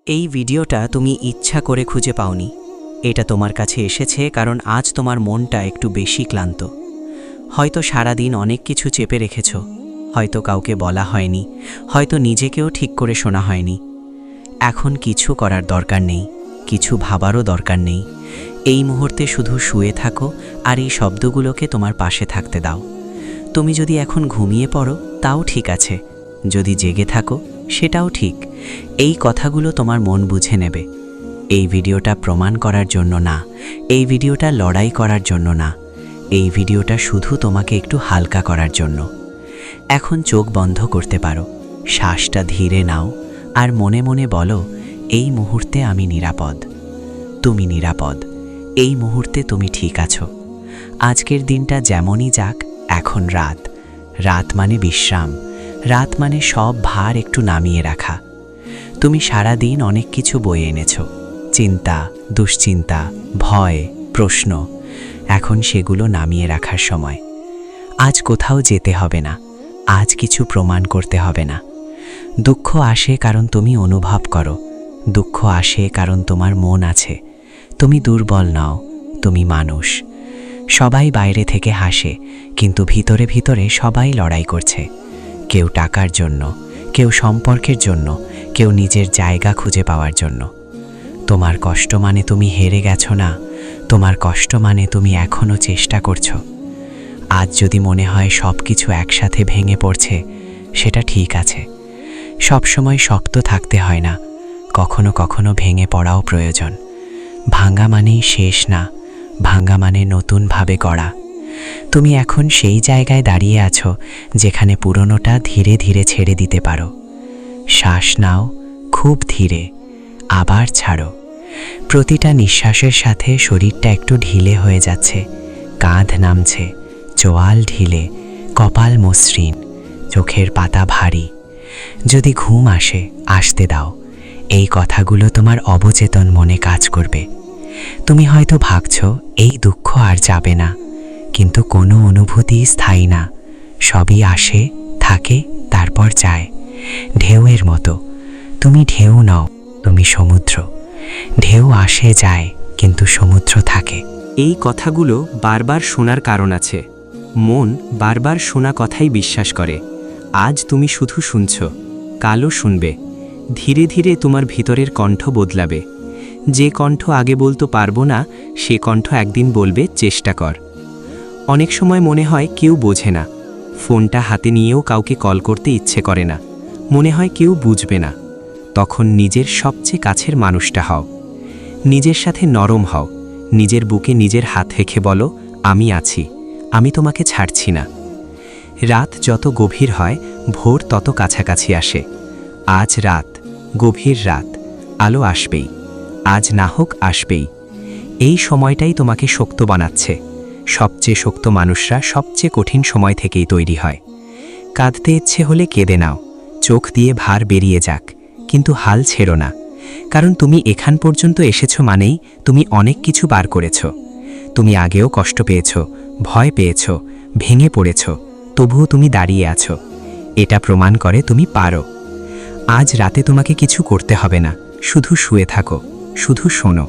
এই ভিডিওটা তুমি ইচ্ছা করে খুঁজে পাওনি। এটা তোমার কাছে এসেছে কারণ আজ তোমার মনটা একটু বেশি ক্লান্ত। হয়তো সারাদিন অনেক কিছু চেপে রেখেছ, হয়তো কাউকে বলা হয়নি, হয়তো নিজেকেও ঠিক করে শোনা হয়নি। এখন কিছু করার দরকার নেই, কিছু ভাবারও দরকার নেই। এই মুহূর্তে শুধু শুয়ে থাকো আর এই শব্দগুলোকে তোমার পাশে থাকতে দাও। তুমি যদি এখন ঘুমিয়ে পড়ো তাও ঠিক আছে, যদি জেগে থাকো সেটাও ঠিক। এই কথাগুলো তোমার মন বুঝে নেবে। এই ভিডিওটা প্রমাণ করার জন্য না, এই ভিডিওটা লড়াই করার জন্য না, এই ভিডিওটা শুধু তোমাকে একটু হালকা করার জন্য। এখন চোখ বন্ধ করতে পারো, শ্বাসটা ধীরে নাও আর মনে মনে বলো, এই মুহূর্তে আমি নিরাপদ। তুমি নিরাপদ, এই মুহূর্তে তুমি ঠিক আছো। আজকের দিনটা যেমনই যাক, এখন রাত। রাত মানে বিশ্রাম, রাত মানে সব ভার একটু নামিয়ে রাখা। তুমি সারা দিন অনেক কিছু বয়ে এনেছো, চিন্তা, দুশ্চিন্তা, ভয়, প্রশ্ন। এখন সেগুলো নামিয়ে রাখার সময়। আজ কোথাও যেতে হবে না, আজ কিছু প্রমাণ করতে হবে না। দুঃখ আসে কারণ তুমি অনুভব করো, দুঃখ আসে কারণ তোমার মন আছে। তুমি দুর্বল নও, তুমি মানুষ। সবাই বাইরে থেকে হাসে, কিন্তু ভিতরে ভিতরে সবাই লড়াই করছে। কেউ টাকার জন্য, কেউ সম্পর্কের জন্য, কেউ নিজের জায়গা খুঁজে পাওয়ার জন্য। তোমার কষ্ট মানে তুমি হেরে গেছো না, তোমার কষ্ট মানে তুমি এখনো চেষ্টা করছো। আজ যদি মনে হয় সব কিছু একসাথে ভেঙে পড়ছে, সেটা ঠিক আছে। সবসময় শক্ত থাকতে হয় না, কখনো কখনো ভেঙে পড়াও প্রয়োজন। ভাঙা মানেই শেষ না, ভাঙা মানে নতুনভাবে গড়া। তুমি এখন সেই জায়গায় দাঁড়িয়ে আছো যেখানে পুরনোটা ধীরে ধীরে ছেড়ে দিতে পারো। শ্বাস নাও খুব ধীরে, আবার ছাড়ো। প্রতিটা নিঃশ্বাসের সাথে শরীরটা একটু ঢিলে হয়ে যাচ্ছে, কাঁধ নামছে, চোয়াল ঢিলে, কপাল মসৃণ, চোখের পাতা ভারী। যদি ঘুম আসে, আসতে দাও। এই কথাগুলো তোমার অবচেতন মনে কাজ করবে। তুমি হয়তো ভাবছো এই দুঃখ আর যাবে না, কিন্তু কোনো অনুভূতি স্থায়ী না। সবই আসে, থাকে, তারপর যায়। ঢেউয়ের মতো। তুমি ঢেউ নও, তুমি সমুদ্র। ঢেউ আসে যায়, কিন্তু সমুদ্র থাকে। এই কথাগুলো বারবার শোনার কারণ আছে। মন বারবার শোনা কথাই বিশ্বাস করে। আজ তুমি শুধু শুনছ, কালও শুনবে। ধীরে ধীরে তোমার ভিতরের কণ্ঠ বদলাবে। যে কণ্ঠ আগে বলতে পারবো না, সে কণ্ঠ একদিন বলবে চেষ্টা কর। অনেক সময় মনে হয় কেউ বোঝে না, ফোনটা হাতে নিয়েও কাউকে কল করতে ইচ্ছে করে না, মনে হয় কেউ বুঝবে না। তখন নিজের সবচেয়ে কাছের মানুষটা হও, নিজের সাথে নরম হও, নিজের বুকে নিজের হাত রেখে বলো, আমি আছি, আমি তোমাকে ছাড়ছি না। রাত যত গভীর হয়, ভোর তত কাছাকাছি আসে। আজ রাত, গভীর রাত, আলো আসবেই। আজ না হোক আসবেই। এই সময়টাই তোমাকে শক্ত বানাচ্ছে। সবচেয়ে শক্ত মানুষরা সবচেয়ে কঠিন সময় থেকেই তৈরি হয়। কাঁদতে ইচ্ছে হলে কেঁদে নাও, চোখ দিয়ে ভার বেরিয়ে যাক, কিন্তু হাল ছেড়ো না। কারণ তুমি এখান পর্যন্ত এসেছো মানেই তুমি অনেক কিছু বার করেছ। তুমি আগেও কষ্ট পেয়েছ, ভয় পেয়েছ, ভেঙে পড়েছ, তবুও তুমি দাঁড়িয়ে আছো। এটা প্রমাণ করে তুমি পারো। আজ রাতে তোমাকে কিছু করতে হবে না, শুধু শুয়ে থাকো, শুধু শোনো।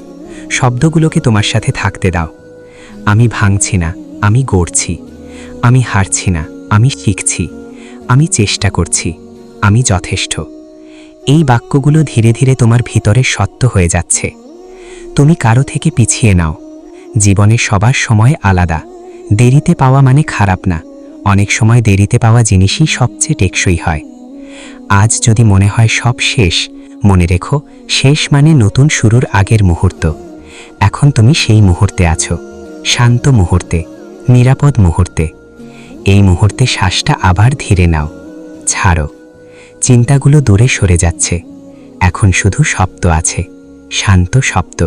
শব্দগুলোকে তোমার সাথে থাকতে দাও। আমি ভাঙছি না, আমি গড়ছি। আমি হারছি না, আমি শিখছি। আমি চেষ্টা করছি, আমি যথেষ্ট। এই বাক্যগুলো ধীরে ধীরে তোমার ভিতরে সত্য হয়ে যাচ্ছে। তুমি কারো থেকে পিছিয়ে নাও। জীবনে সবার সময় আলাদা। দেরিতে পাওয়া মানে খারাপ না, অনেক সময় দেরিতে পাওয়া জিনিসই সবচেয়ে টেকসই হয়। আজ যদি মনে হয় সব শেষ, মনে রেখো, শেষ মানে নতুন শুরুর আগের মুহূর্ত। এখন তুমি সেই মুহূর্তে আছো, শান্ত মুহূর্তে, নিরাপদ মুহূর্তে। এই মুহূর্তে শ্বাসটা আবার ধীরে নাও, ছাড়ো। চিন্তাগুলো দূরে সরে যাচ্ছে, এখন শুধু শব্দ আছে, শান্ত শব্দ।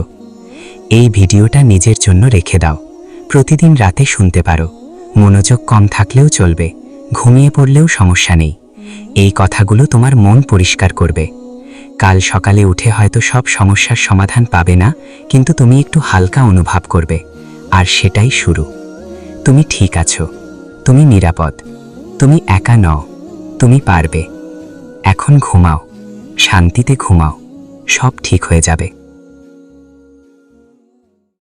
এই ভিডিওটা নিজের জন্য রেখে দাও, প্রতিদিন রাতে শুনতে পারো। মনোযোগ কম থাকলেও চলবে, ঘুমিয়ে পড়লেও সমস্যা নেই। এই কথাগুলো তোমার মন পরিষ্কার করবে। কাল সকালে উঠে হয়তো সব সমস্যার সমাধান পাবে না, কিন্তু তুমি একটু হালকা অনুভব করবে, আর সেটাই শুরু। তুমি ঠিক আছো, তুমি নিরাপদ, তুমি একা নও, তুমি পারবে। এখন ঘুমাও, শান্তিতে ঘুমাও, সব ঠিক হয়ে যাবে।